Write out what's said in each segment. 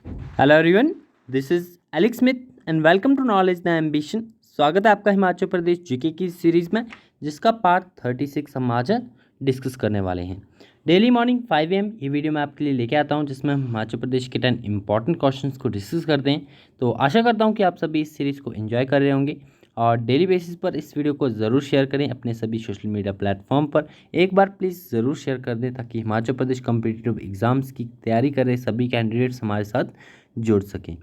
Hello everyone, this is Alex Smith and welcome to knowledge the ambition. स्वागत है आपका Himachal Pradesh GK की series में, जिसका पार्ट 36 हम आज डिस्कस करने वाले हैं। डेली मॉर्निंग 5 AM ये वीडियो मैं आपके लिए लेके आता हूं, जिसमें हम हिमाचल प्रदेश के 10 इंपॉर्टेंट क्वेश्चंस को डिस्कस करते हैं। तो आशा करता हूं कि आप सभी इस सीरीज़ को एंजॉय कर रहे होंगे और डेली बेसिस पर इस वीडियो को ज़रूर शेयर करें अपने सभी सोशल मीडिया प्लेटफॉर्म पर। एक बार प्लीज़ ज़रूर शेयर कर दें ताकि हिमाचल प्रदेश कॉम्पिटिटिव एग्ज़ाम्स की तैयारी कर रहे सभी कैंडिडेट्स हमारे साथ जुड़ सकें।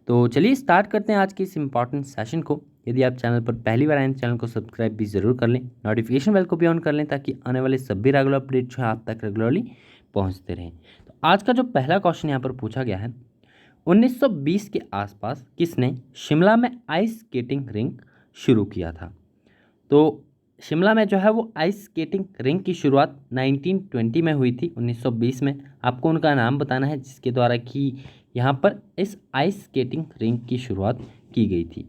तो चलिए स्टार्ट करते हैं आज के इस इम्पॉर्टेंट सेशन को। यदि आप चैनल पर पहली बार आए हैं, चैनल को सब्सक्राइब भी ज़रूर कर लें, नोटिफिकेशन बेल को भी ऑन कर लें ताकि आने वाले सभी रेगुलर अपडेट जो है आप तक रेगुलरली पहुंचते रहें। तो आज का जो पहला क्वेश्चन यहाँ पर पूछा गया है, 1920 के आसपास किसने शिमला में आइस स्केटिंग रिंक शुरू किया था? तो शिमला में जो है वो आइस स्केटिंग रिंक की शुरुआत 1920 में हुई थी, 1920 में। आपको उनका नाम बताना है जिसके द्वारा कि यहाँ पर इस आइस स्केटिंग रिंक की शुरुआत की गई थी।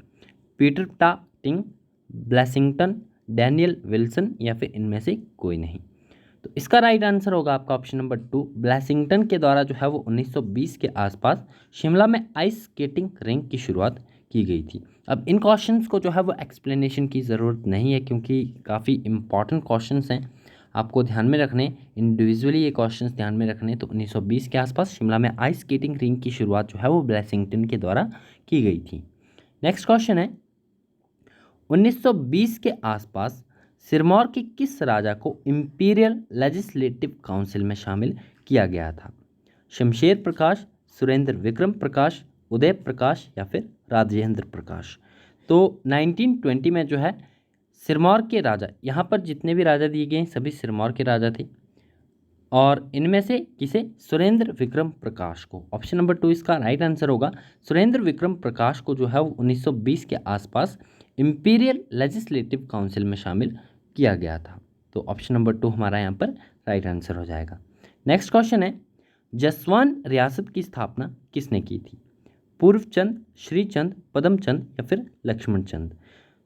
पीटर टाटिंग, ब्लेसिंगटन, डैनियल विल्सन या फिर इनमें से कोई नहीं। तो इसका राइट आंसर होगा आपका ऑप्शन नंबर 2, ब्लेसिंगटन के द्वारा जो है वो 1920 के आसपास शिमला में आइस स्केटिंग रिंक की शुरुआत की गई थी। अब इन क्वेश्चंस को जो है वो एक्सप्लेनेशन की ज़रूरत नहीं है क्योंकि काफ़ी इंपॉर्टेंट क्वेश्चंस हैं, आपको ध्यान में रखने, इंडिविजुअली ये क्वेश्चंस ध्यान में रखने। तो 1920 के आसपास शिमला में आइस स्केटिंग रिंक की शुरुआत जो है वो ब्लेसिंगटन के द्वारा की गई थी। नेक्स्ट क्वेश्चन है, 1920 के आसपास सिरमौर के किस राजा को इंपीरियल लेजिस्लेटिव काउंसिल में शामिल किया गया था? शमशेर प्रकाश, सुरेंद्र विक्रम प्रकाश, उदय प्रकाश या फिर राजेंद्र प्रकाश? तो 1920 में जो है सिरमौर के राजा, यहाँ पर जितने भी राजा दिए गए हैं सभी सिरमौर के राजा थे और इनमें से किसे? सुरेंद्र विक्रम प्रकाश को। ऑप्शन नंबर 2 इसका राइट आंसर होगा। सुरेंद्र विक्रम प्रकाश को जो है वो 1920 के आसपास इंपीरियल लेजिस्लेटिव काउंसिल में शामिल किया गया था। तो ऑप्शन नंबर 2 हमारा यहाँ पर राइट आंसर हो जाएगा। नेक्स्ट क्वेश्चन है, जसवान रियासत की स्थापना किसने की थी? पूर्वचंद, श्रीचंद, पदमचंद या फिर लक्ष्मण चंद?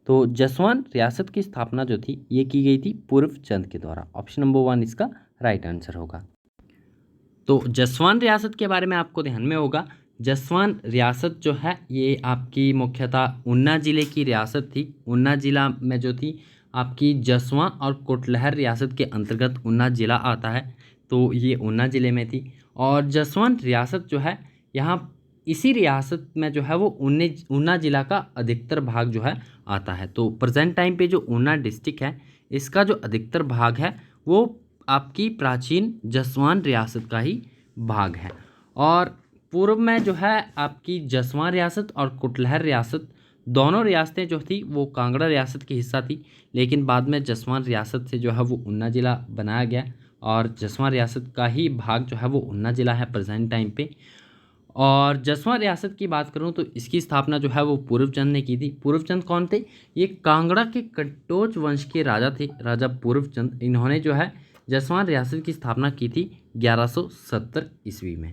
तो जसवान रियासत की स्थापना जो थी ये की गई थी पूर्वचंद के द्वारा। ऑप्शन नंबर 1 इसका राइट आंसर होगा। तो जसवान रियासत के बारे में आपको ध्यान में होगा, जसवान रियासत जो है ये आपकी मुख्यतः ऊना ज़िले की रियासत थी। ऊना ज़िला में जो थी आपकी जसवां और कोटलहर रियासत के अंतर्गत ऊना ज़िला आता है, तो ये ऊना ज़िले में थी। और जसवान रियासत जो है यहाँ इसी रियासत में जो है वो ऊना ज़िला का अधिकतर भाग जो है आता है। तो प्रेजेंट टाइम पे जो ऊना डिस्ट्रिक्ट है इसका जो अधिकतर भाग है वो आपकी प्राचीन जसवान रियासत का ही भाग है। और पूर्व में जो है आपकी जसवां रियासत और कुटलहर रियासत दोनों रियासतें जो थी वो कांगड़ा रियासत की हिस्सा थी, लेकिन बाद में जसवां रियासत से जो है वो ऊना ज़िला बनाया गया और जसवां रियासत का ही भाग जो है वो ऊना ज़िला है प्रेजेंट टाइम पे। और जसवां रियासत की बात करूं तो इसकी स्थापना जो है वो पूर्वचंद ने की थी। पूर्वचंद कौन थे? ये कांगड़ा के कटोच वंश के राजा थे, राजा पूर्वचंद। इन्होंने जो है जसवां रियासत की स्थापना की थी 1170 ईस्वी में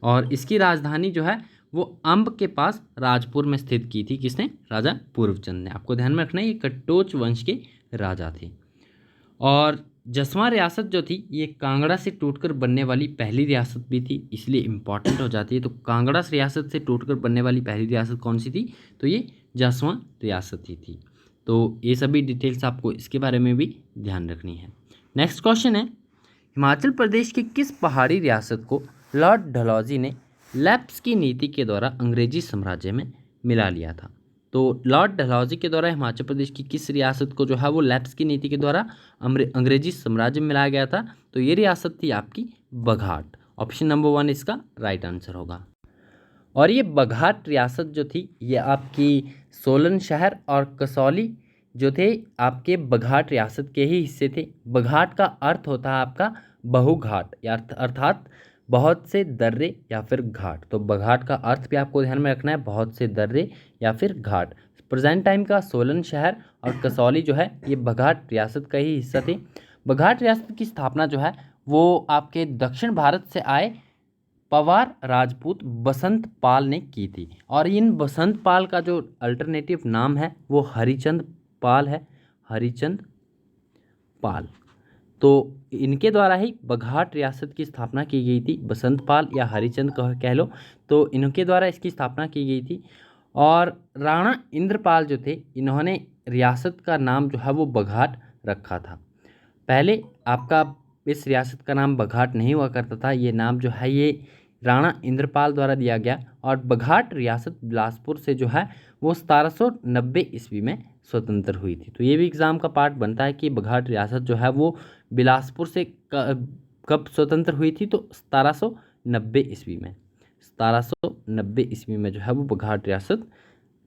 और इसकी राजधानी जो है वो अम्ब के पास राजपुर में स्थित की थी। किसने? राजा पूर्वचंद ने। आपको ध्यान में रखना है ये कटोच वंश के राजा थे। और जसवां रियासत जो थी ये कांगड़ा से टूटकर बनने वाली पहली रियासत भी थी, इसलिए इम्पॉर्टेंट हो जाती है। तो कांगड़ा रियासत से टूटकर बनने वाली पहली रियासत कौन सी थी? तो ये जसवां रियासत ही थी। तो ये सभी डिटेल्स आपको इसके बारे में भी ध्यान रखनी है। नेक्स्ट क्वेश्चन है, हिमाचल प्रदेश की किस पहाड़ी रियासत को लॉर्ड डलहौजी ने लैप्स की नीति के द्वारा अंग्रेजी साम्राज्य में मिला लिया था? तो लॉर्ड डलहौजी के द्वारा हिमाचल प्रदेश की किस रियासत को जो है वो लैप्स की नीति के द्वारा अंग्रेजी साम्राज्य में मिलाया गया था? तो ये रियासत थी आपकी बघाट। ऑप्शन नंबर 1 इसका राइट आंसर होगा। और ये बघाट रियासत जो थी ये आपकी सोलन शहर और कसौली जो थे आपके बघाट रियासत के ही हिस्से थे। बघाट का अर्थ होता है आपका बहुघाट या अर्थात बहुत से दर्रे या फिर घाट। तो बघाट का अर्थ भी आपको ध्यान में रखना है, बहुत से दर्रे या फिर घाट। प्रेजेंट टाइम का सोलन शहर और कसौली जो है ये बघाट रियासत का ही हिस्सा थे। बघाट रियासत की स्थापना जो है वो आपके दक्षिण भारत से आए पवार राजपूत बसंत पाल ने की थी और इन बसंत पाल का जो अल्टरनेटिव नाम है वो हरिचंद पाल है, हरिचंद पाल। तो इनके द्वारा ही बघाट रियासत की स्थापना की गई थी। बसंतपाल या हरिचंद कह लो, तो इनके द्वारा इसकी स्थापना की गई थी। और राणा इंद्रपाल जो थे, इन्होंने रियासत का नाम जो है वो बघाट रखा था। पहले आपका इस रियासत का नाम बघाट नहीं हुआ करता था, ये नाम जो है ये राणा इंद्रपाल द्वारा दिया गया। और बघाट रियासत बिलासपुर से जो है वो 1790 ईस्वी में स्वतंत्र हुई थी। तो ये भी एग्ज़ाम का पार्ट बनता है कि बघाट रियासत जो है वो बिलासपुर से कब स्वतंत्र हुई थी, तो 1790 ईस्वी में। 1790 ईस्वी में जो है वो बघाट रियासत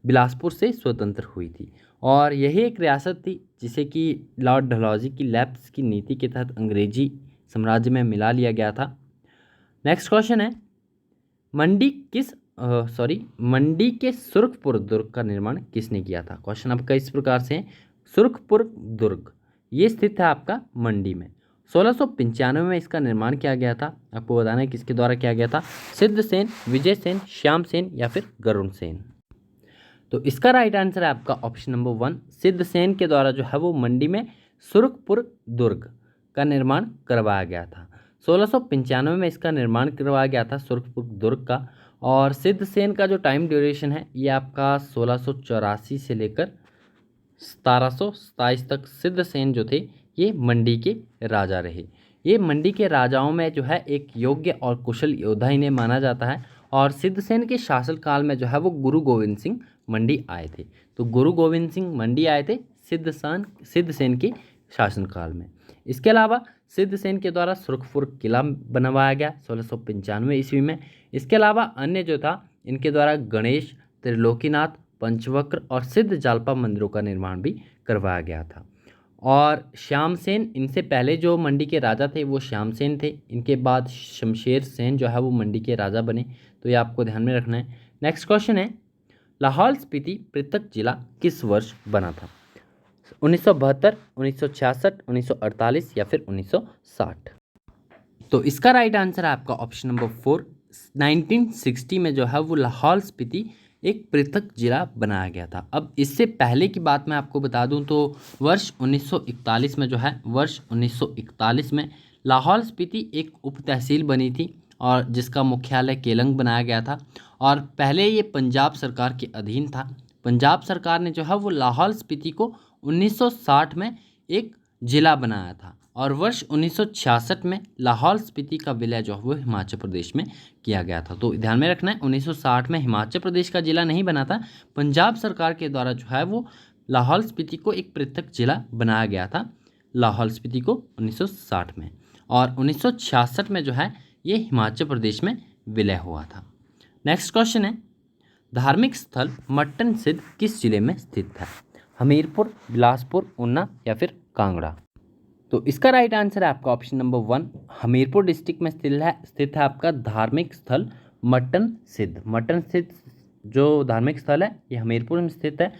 बिलासपुर से स्वतंत्र हुई थी। और यही एक रियासत थी जिसे कि लॉर्ड डलहौजी की लैप्स की नीति के तहत अंग्रेजी साम्राज्य में मिला लिया गया था। नेक्स्ट क्वेश्चन है, मंडी के सुरखपुर दुर्ग का निर्माण किसने किया था। क्वेश्चन आपका इस प्रकार से है, सुरखपुर दुर्ग ये स्थित है आपका मंडी में। 1695 में इसका निर्माण किया गया था। आपको बताना है किसके द्वारा किया गया था, सिद्धसेन, विजय सेन, श्याम सेन या फिर गरुण सेन। तो इसका राइट आंसर है आपका ऑप्शन नंबर 1, सिद्धसेन के द्वारा जो है वो मंडी में सुरखपुर दुर्ग का निर्माण करवाया गया था। 1695 में इसका निर्माण करवाया गया था सुरखपुर दुर्ग का। और सिद्धसेन का जो टाइम ड्यूरेशन है ये आपका 1684 से लेकर 1727 तक सिद्धसेन जो थे ये मंडी के राजा रहे। ये मंडी के राजाओं में जो है एक योग्य और कुशल योद्धा इन्हें माना जाता है। और सिद्धसेन के शासनकाल में जो है वो गुरु गोविंद सिंह मंडी आए थे। तो गुरु गोविंद सिंह मंडी आए थे सिद्धसेन के शासनकाल में। इसके अलावा सिद्धसेन के द्वारा सुरखपुर किला बनवाया गया 1695 ईस्वी में। इसके अलावा अन्य जो था इनके द्वारा गणेश, त्रिलोकीनाथ, पंचवक्र और सिद्ध जालपा मंदिरों का निर्माण भी करवाया गया था। और श्यामसेन, इनसे पहले जो मंडी के राजा थे वो श्यामसेन थे। इनके बाद शमशेर सेन जो है वो मंडी के राजा बने। तो ये आपको ध्यान में रखना है। नेक्स्ट क्वेश्चन है, लाहौल स्पीति पृथक जिला किस वर्ष बना था। 1972, 1966, 1948 या फिर 1960। तो इसका राइट आंसर है आपका ऑप्शन नंबर 4, 1960 में जो है वो लाहौल स्पीति एक पृथक जिला बनाया गया था। अब इससे पहले की बात मैं आपको बता दूं तो वर्ष 1941 में जो है, वर्ष 1941 में लाहौल स्पीति एक उप तहसील बनी थी और जिसका मुख्यालय केलंग बनाया गया था। और पहले ये पंजाब सरकार के अधीन था। पंजाब सरकार ने जो है वो लाहौल स्पीति को 1960 में एक जिला बनाया था। और वर्ष 1966 में लाहौल स्पीति का विलय जो है वो हिमाचल प्रदेश में किया गया था। तो ध्यान में रखना है 1960 में हिमाचल प्रदेश का जिला नहीं बना था, पंजाब सरकार के द्वारा जो है वो लाहौल स्पीति को एक पृथक जिला बनाया गया था, लाहौल स्पीति को 1960 में। और 1966 में जो है ये हिमाचल प्रदेश में विलय हुआ था। नेक्स्ट क्वेश्चन है, धार्मिक स्थल मट्टन सिद्ध किस जिले में स्थित है। हमीरपुर, बिलासपुर, ऊना या फिर कांगड़ा। तो इसका राइट आंसर है आपका ऑप्शन नंबर 1, हमीरपुर डिस्ट्रिक्ट में स्थित है आपका धार्मिक स्थल मट्टन सिद्ध। मट्टन सिद्ध जो धार्मिक स्थल है ये हमीरपुर में स्थित है।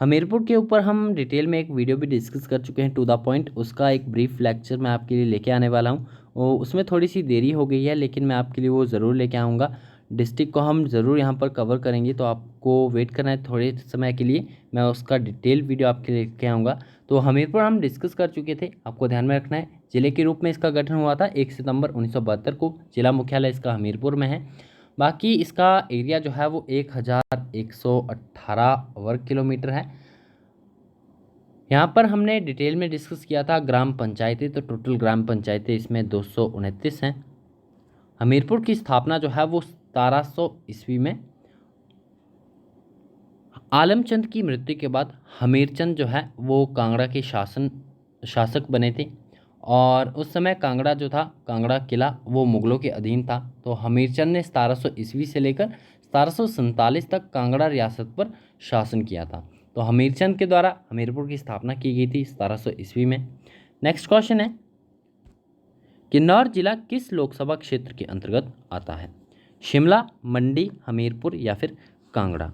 हमीरपुर के ऊपर हम डिटेल में एक वीडियो भी डिस्कस कर चुके हैं, टू द पॉइंट। उसका एक ब्रीफ लेक्चर मैं आपके लिए लेके आने वाला हूँ। उसमें थोड़ी सी देरी हो गई है, लेकिन मैं आपके लिए वो ज़रूर लेके आऊँगा। डिस्ट्रिक्ट को हम ज़रूर यहाँ पर कवर करेंगे, तो आपको वेट करना है थोड़े समय के लिए, मैं उसका डिटेल वीडियो आपके लिए लेके आऊँगा। तो हमीरपुर हम डिस्कस कर चुके थे, आपको ध्यान में रखना है। जिले के रूप में इसका गठन हुआ था 1 सितंबर 1972 को। जिला मुख्यालय इसका हमीरपुर में है। बाकी इसका एरिया जो है वो 1118 वर्ग किलोमीटर है। यहाँ पर हमने डिटेल में डिस्कस किया था ग्राम पंचायतें, तो टोटल ग्राम पंचायतें इसमें 229 हैं। हमीरपुर की स्थापना जो है वो 1700 ईस्वी में आलमचंद की मृत्यु के बाद हमीरचंद जो है वो कांगड़ा के शासक बने थे। और उस समय कांगड़ा जो था, कांगड़ा किला वो मुगलों के अधीन था। तो हमीरचंद ने 1700 ईस्वी से लेकर 1747 तक कांगड़ा रियासत पर शासन किया था। तो हमीरचंद के द्वारा हमीरपुर की स्थापना की गई थी 1700 ईस्वी में। नेक्स्ट क्वेश्चन है, किन्नौर जिला किस लोकसभा क्षेत्र के अंतर्गत आता है। शिमला, मंडी, हमीरपुर या फिर कांगड़ा।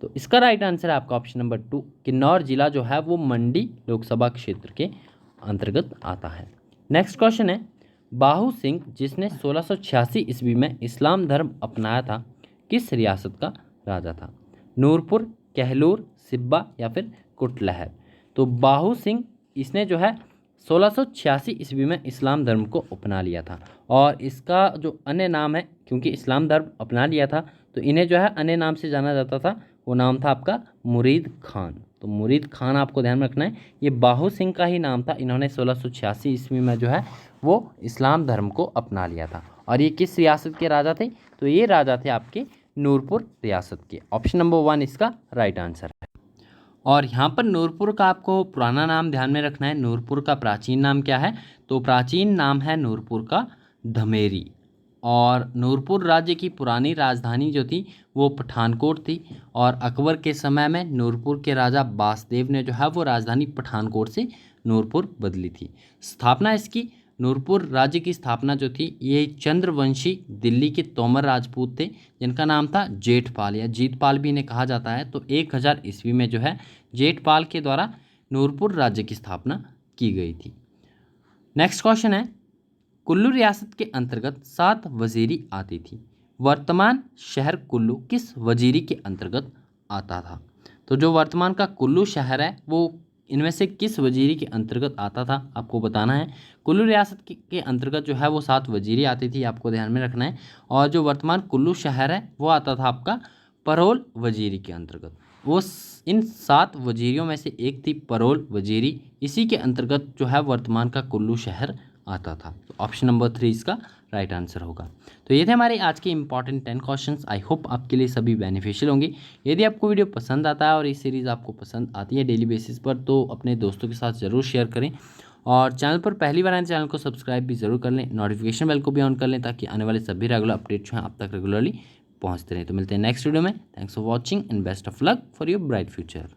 तो इसका राइट आंसर है आपका ऑप्शन नंबर 2, किन्नौर जिला जो है वो मंडी लोकसभा क्षेत्र के अंतर्गत आता है। नेक्स्ट क्वेश्चन है, बाहू सिंह जिसने 1686 ईस्वी में इस्लाम धर्म अपनाया था किस रियासत का राजा था। नूरपुर, कहलूर, सिब्बा या फिर कुटलहर। तो बाहू सिंह इसने जो है 1686 ईस्वी में इस्लाम धर्म को अपना लिया था। और इसका जो अन्य नाम है, क्योंकि इस्लाम धर्म अपना लिया था तो इन्हें जो है अन्य नाम से जाना जाता था, वो नाम था आपका मुरीद खान। तो मुरीद खान आपको ध्यान रखना है, ये बाहू सिंह का ही नाम था। इन्होंने 1686 ईस्वी में जो है वो इस्लाम धर्म को अपना लिया था। और ये किस रियासत के राजा थे? तो ये राजा थे आपके नूरपुर रियासत के। ऑप्शन नंबर 1 इसका राइट आंसर है। और यहाँ पर नूरपुर का आपको पुराना नाम ध्यान में रखना है। नूरपुर का प्राचीन नाम क्या है? तो प्राचीन नाम है नूरपुर का धमेरी। और नूरपुर राज्य की पुरानी राजधानी जो थी वो पठानकोट थी। और अकबर के समय में नूरपुर के राजा बासदेव ने जो है वो राजधानी पठानकोट से नूरपुर बदली थी। स्थापना इसकी, नूरपुर राज्य की स्थापना जो थी ये चंद्रवंशी दिल्ली के तोमर राजपूत थे, जिनका नाम था जेठपाल या जीतपाल भी इन्हें कहा जाता है। तो 1000 ईस्वी में जो है जेठपाल के द्वारा नूरपुर राज्य की स्थापना की गई थी। नेक्स्ट क्वेश्चन है, कुल्लू रियासत के अंतर्गत 7 वजीरी आती थी। वर्तमान शहर कुल्लू किस वजीरी के अंतर्गत आता था? तो जो वर्तमान का कुल्लू शहर है वो इनमें से किस वजीरी के अंतर्गत आता था, आपको बताना है। कुल्लू रियासत के अंतर्गत जो है वो 7 वजीरी आती थी, आपको ध्यान में रखना है। और जो वर्तमान कुल्लू शहर है वो आता था आपका परोल वजीरी के अंतर्गत। वो इन 7 वजीरियों में से एक थी परोल वजीरी, इसी के अंतर्गत जो है वर्तमान का कुल्लू शहर आता था। तो ऑप्शन नंबर 3 इसका राइट आंसर होगा। तो ये थे हमारे आज के इंपॉर्टेंट 10 क्वेश्चंस। आई होप आपके लिए सभी बेनिफिशियल होंगे। यदि आपको वीडियो पसंद आता है और ये सीरीज़ आपको पसंद आती है डेली बेसिस पर, तो अपने दोस्तों के साथ ज़रूर शेयर करें। और चैनल पर पहली बार आए चैनल को सब्सक्राइब भी ज़रूर कर लें, नोटिफिकेशन बेल को भी ऑन कर लें, ताकि आने वाले सभी रेगुलर अपडेट जो हैं आप तक रेगुलरली पहुँचते रहें। तो मिलते हैं नेक्स्ट वीडियो में। Thanks for watching and best of luck for your bright future.